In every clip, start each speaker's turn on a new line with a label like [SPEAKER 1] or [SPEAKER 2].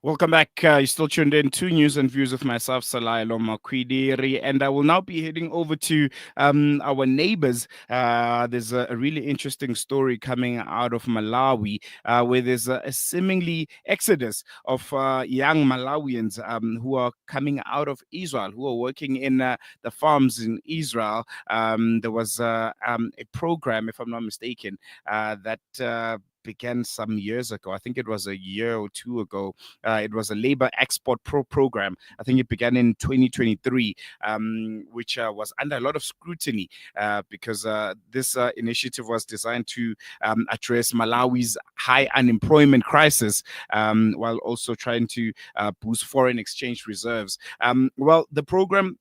[SPEAKER 1] Welcome back. You're still tuned in to News and Views with myself, Salailo Makwidiri, and I will now be heading over to our neighbors. There's a really interesting story coming out of Malawi, where there's a seemingly exodus of young Malawians who are coming out of Israel, who are working in the farms in Israel. There was a program, if I'm not mistaken, that began some years ago. I think it was a year or two ago. It was a labor export program. I think it began in 2023, which was under a lot of scrutiny because this initiative was designed to address Malawi's high unemployment crisis while also trying to boost foreign exchange reserves. Well, the program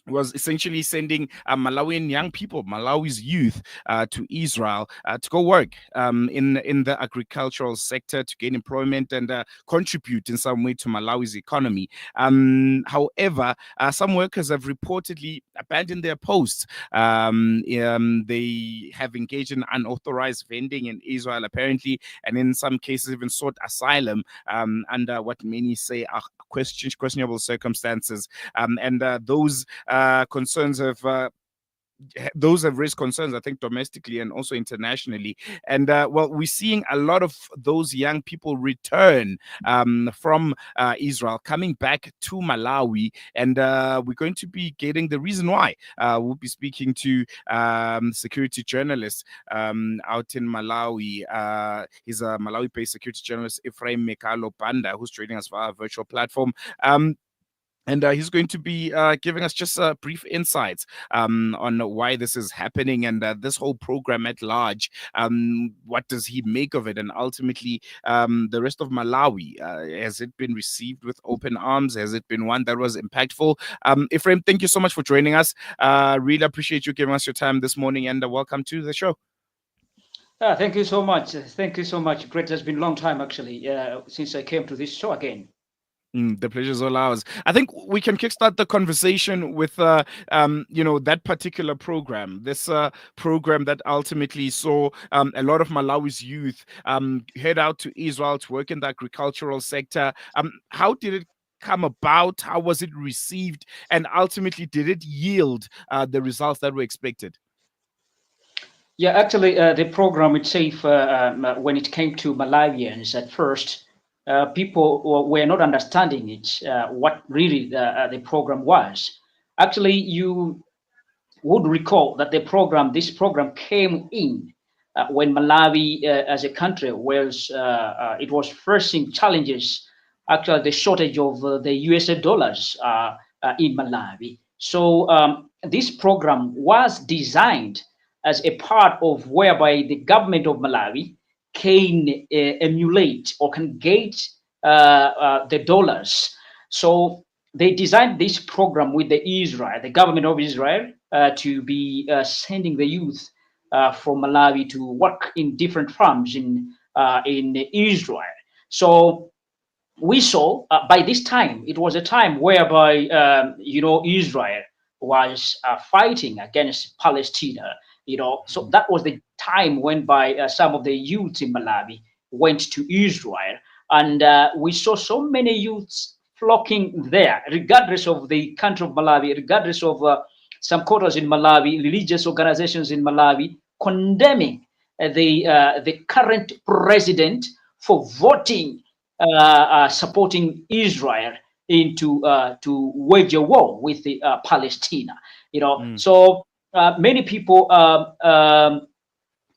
[SPEAKER 1] was essentially sending Malawian young people, Malawi's youth, to Israel to go work in the agricultural sector to gain employment and contribute in some way to Malawi's economy. However, some workers have reportedly abandoned their posts. They have engaged in unauthorized vending in Israel, apparently, and in some cases even sought asylum under what many say are questionable circumstances. And concerns have those have raised concerns, I think, domestically and also internationally. And well, we're seeing a lot of those young people return from Israel, coming back to Malawi, and we're going to be getting the reason why. We'll be speaking to security journalist out in Malawi. He's a Malawi-based security journalist, Ephraim Mkali Banda, who's joining us via a virtual platform. And he's going to be giving us just brief insights on why this is happening and this whole program at large. What does he make of it? And ultimately, the rest of Malawi, has it been received with open arms? Has it been one that was impactful? Ephraim, thank you so much for joining us. Really appreciate you giving us your time this morning, and welcome to the show.
[SPEAKER 2] Thank you so much. Thank you so much. Great. It's been a long time, actually, since I came to this show again.
[SPEAKER 1] The pleasure is all ours. I think we can kickstart the conversation with, that particular program. This program that ultimately saw a lot of Malawi's youth head out to Israel to work in the agricultural sector. How did it come about? How was it received? And ultimately, did it yield the results that were expected?
[SPEAKER 2] Yeah, actually, the program itself, when it came to Malawians at first, people were not understanding it, what really the program was. Actually, you would recall that this program came in when Malawi, as a country, it was facing challenges. Actually, the shortage of the US dollars in Malawi. So this program was designed as a part of whereby the government of Malawi can emulate or can get the dollars. So they designed this program with the government of Israel, to be sending the youth from Malawi to work in different farms in Israel. So we saw by this time it was a time whereby Israel was fighting against Palestine. So that was the time when by some of the youth in Malawi went to Israel, and we saw so many youths flocking there, regardless of the country of Malawi, regardless of some quarters in Malawi, religious organizations in Malawi, condemning the current president for voting, supporting Israel into to wage a war with Palestine. So many people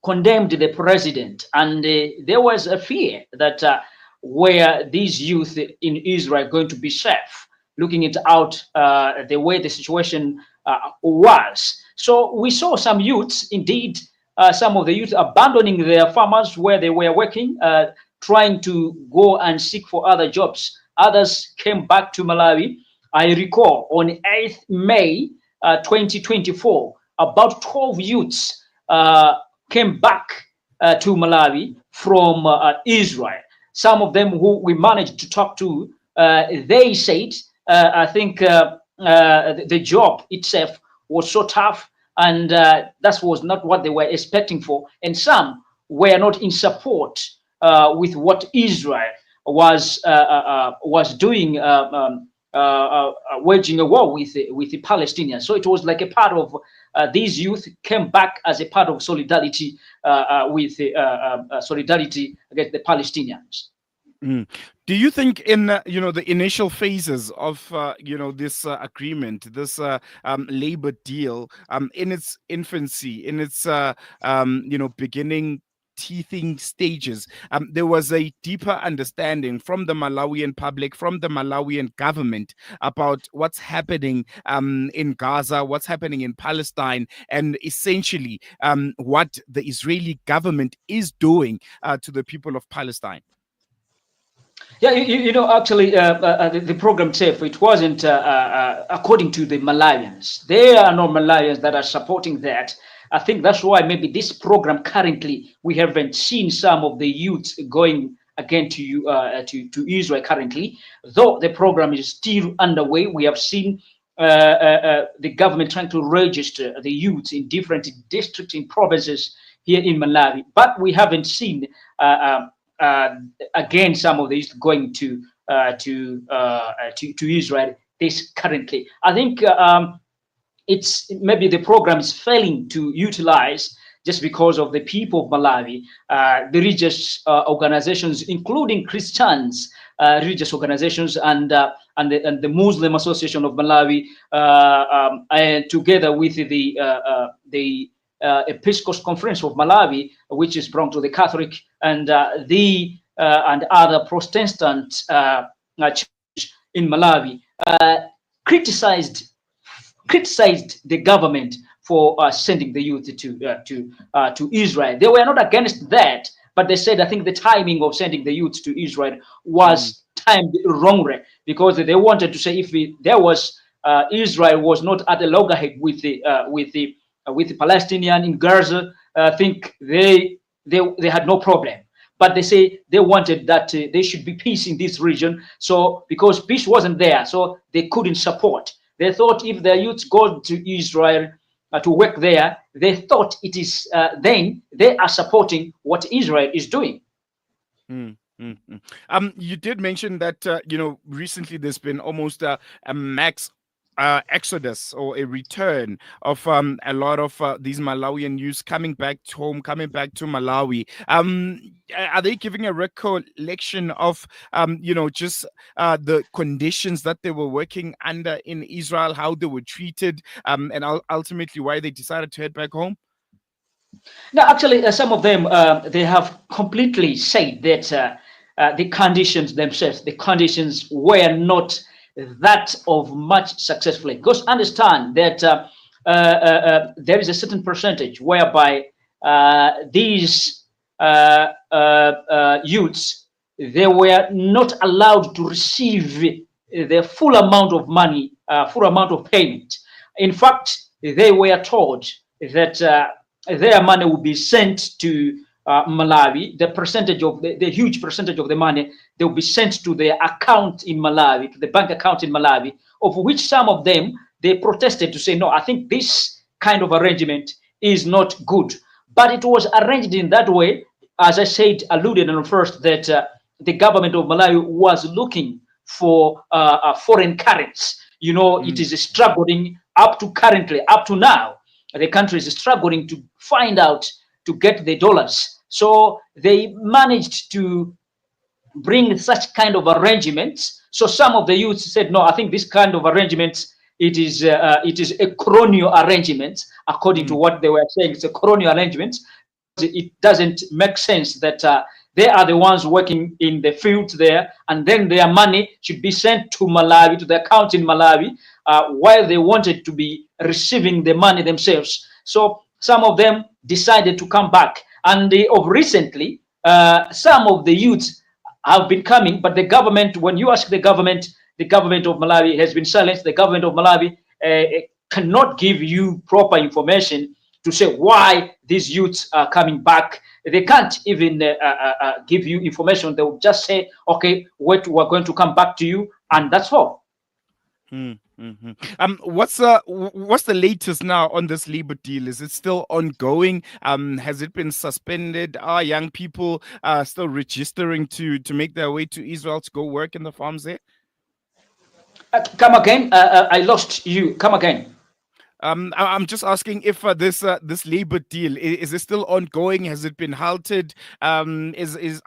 [SPEAKER 2] condemned the president, and there was a fear that where these youth in Israel are going to be safe, looking it out the way the situation was. So we saw some youths, indeed, some of the youth abandoning their farmers where they were working, trying to go and seek for other jobs. Others came back to Malawi. I recall on 8th May 2024, about 12 youths came back to Malawi from Israel. Some of them who we managed to talk to, they said, I think the job itself was so tough, and that was not what they were expecting for. And some were not in support with what Israel was doing, waging a war with the Palestinians. So it was like a part of these youth came back as a part of solidarity with solidarity against the Palestinians.
[SPEAKER 1] Mm. Do you think in the initial phases of this agreement, this labor deal, in its infancy, in its beginning teething stages, there was a deeper understanding from the Malawian public, from the Malawian government about what's happening in Gaza, what's happening in Palestine, and essentially what the Israeli government is doing to the people of Palestine?
[SPEAKER 2] Yeah, actually, the program itself, it wasn't according to the Malawians. There are no Malawians that are supporting that. I think that's why maybe this program currently, we haven't seen some of the youth going again to Israel currently, though the program is still underway. We have seen the government trying to register the youth in different districts in provinces here in Malawi, but we haven't seen again some of these going to Israel this currently. I think it's maybe the program is failing to utilize just because of the people of Malawi, the religious organizations, including Christians, religious organizations, and the Muslim Association of Malawi, and together with the Episcopal Conference of Malawi, which is belong to the Catholic, and and other Protestant churches in Malawi, criticized the government for sending the youth to Israel. They were not against that, but they said I think the timing of sending the youth to Israel was timed wrongly, because they wanted to say if there was Israel was not at a loggerhead with the Palestinian in Gaza, I think they had no problem. But they say they wanted that there should be peace in this region. So because peace wasn't there, so they couldn't support. They thought if their youth go to Israel to work there, they thought it is then they are supporting what Israel is doing.
[SPEAKER 1] You did mention that recently there's been almost a max exodus or a return of a lot of these Malawian youths coming back home, coming back to Malawi. Are they giving a recollection of just the conditions that they were working under in Israel, how they were treated, and ultimately why they decided to head back home?
[SPEAKER 2] No, actually, some of them they have completely said that the conditions themselves, the conditions were not that of much successfully. Because understand that there is a certain percentage whereby these youths, they were not allowed to receive the full amount of money, full amount of payment. In fact, they were told that their money will be sent to Malawi. The percentage of the huge percentage of the money, they will be sent to their account in Malawi, to the bank account in Malawi, of which some of them, they protested to say, no, I think this kind of arrangement is not good. But it was arranged in that way, as I said, alluded on first, that the government of Malawi was looking for foreign currency. It is struggling up to currently, up to now. The country is struggling to find out to get the dollars. So they managed to bring such kind of arrangements. So some of the youths said, no, I think this kind of arrangements, it is a colonial arrangement, according to what they were saying. It's a colonial arrangement. It doesn't make sense that they are the ones working in the field there, and then their money should be sent to Malawi, to the account in Malawi, while they wanted to be receiving the money themselves. So some of them decided to come back. And of recently, some of the youths have been coming, but the government, when you ask the government of Malawi has been silenced. The government of Malawi cannot give you proper information to say why these youths are coming back. They can't even give you information. They will just say, okay, wait, we're going to come back to you, and that's all.
[SPEAKER 1] What's the latest now on this labor deal? Is it still ongoing? Has it been suspended? Are young people still registering to make their way to Israel to go work in the farms there?
[SPEAKER 2] Come again. I lost you. Come again.
[SPEAKER 1] I'm just asking if this labor deal is it still ongoing? Has it been halted? Is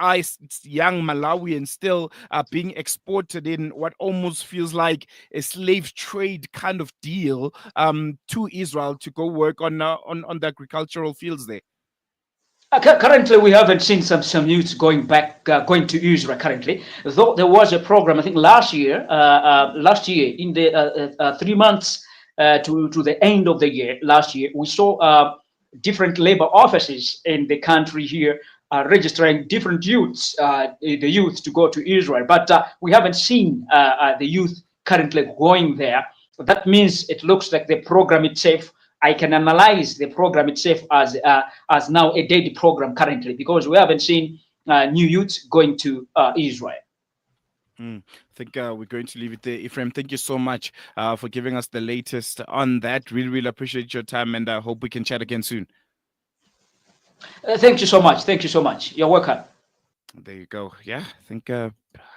[SPEAKER 1] young Malawians still being exported in what almost feels like a slave trade kind of deal to Israel to go work on the agricultural fields there?
[SPEAKER 2] Currently, we haven't seen some youths going back, going to Israel. Currently, though there was a program, I think last year in the 3 months to the end of the year, last year we saw different labor offices in the country here registering different youths, the youth to go to Israel. But we haven't seen the youth currently going there. That means it looks like the program itself. I can analyze the program itself as now a dead program currently because we haven't seen new youths going to Israel.
[SPEAKER 1] I think we're going to leave it there. Ephraim, thank you so much for giving us the latest on that. Really, really appreciate your time, and I hope we can chat again soon.
[SPEAKER 2] Thank you so much. Thank you so much. You're welcome.
[SPEAKER 1] There you go. Yeah, I think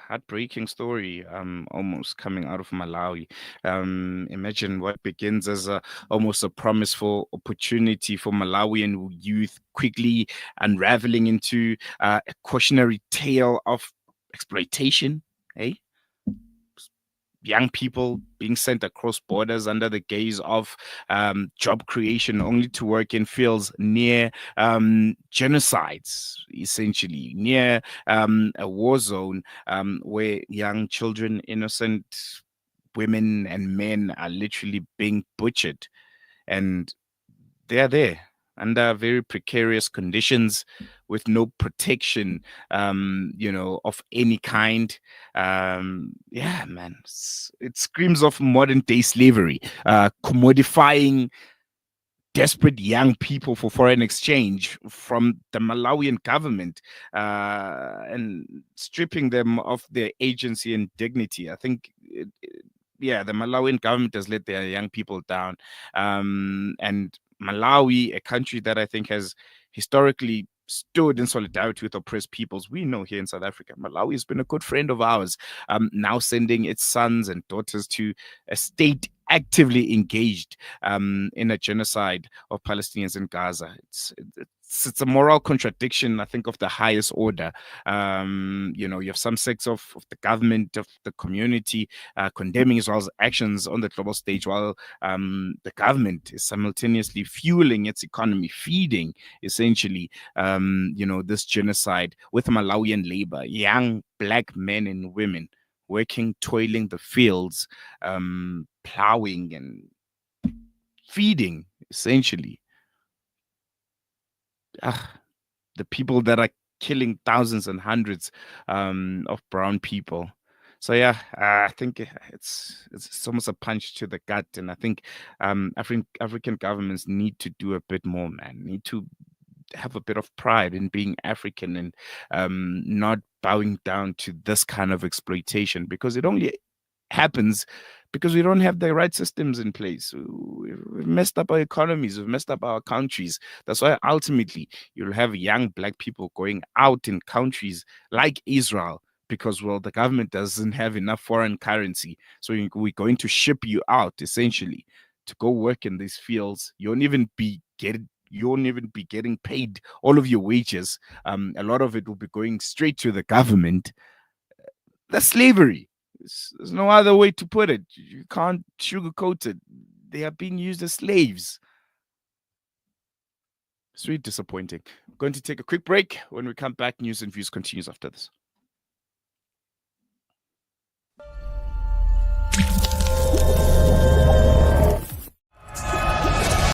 [SPEAKER 1] heartbreaking story. Almost coming out of Malawi. Imagine what begins as almost a promise for opportunity for Malawian youth quickly unraveling into a cautionary tale of exploitation. Eh? Young people being sent across borders under the gaze of job creation, only to work in fields near genocides, essentially, near a war zone where young children, innocent women, and men are literally being butchered. And they're there under very precarious conditions with no protection, of any kind. Yeah, man, it screams of modern day slavery, commodifying desperate young people for foreign exchange from the Malawian government, and stripping them of their agency and dignity. I think yeah, the Malawian government has let their young people down. And Malawi, a country that I think has historically stood in solidarity with oppressed peoples, we know here in South Africa, Malawi has been a good friend of ours, now sending its sons and daughters to a state actively engaged in a genocide of Palestinians in Gaza. It's a moral contradiction, I think, of the highest order. You have some sects of the government, of the community, condemning Israel's actions on the global stage, while the government is simultaneously fueling its economy, feeding essentially, this genocide with Malawian labor, young black men and women working, toiling the fields, plowing and feeding essentially the people that are killing thousands and hundreds of brown people. So yeah, I think it's almost a punch to the gut, and I think African governments need to do a bit more, man. Need to have a bit of pride in being African and not bowing down to this kind of exploitation, because it only happens because we don't have the right systems in place. We've messed up our economies, we've messed up our countries. That's why ultimately you'll have young black people going out in countries like Israel because, well, the government doesn't have enough foreign currency. So we're going to ship you out essentially to go work in these fields. You won't even be getting paid all of your wages. A lot of it will be going straight to the government. That's slavery. There's no other way to put it. You can't sugarcoat it. They are being used as slaves. It's really disappointing. I'm going to take a quick break. When we come back, News and Views continues after this.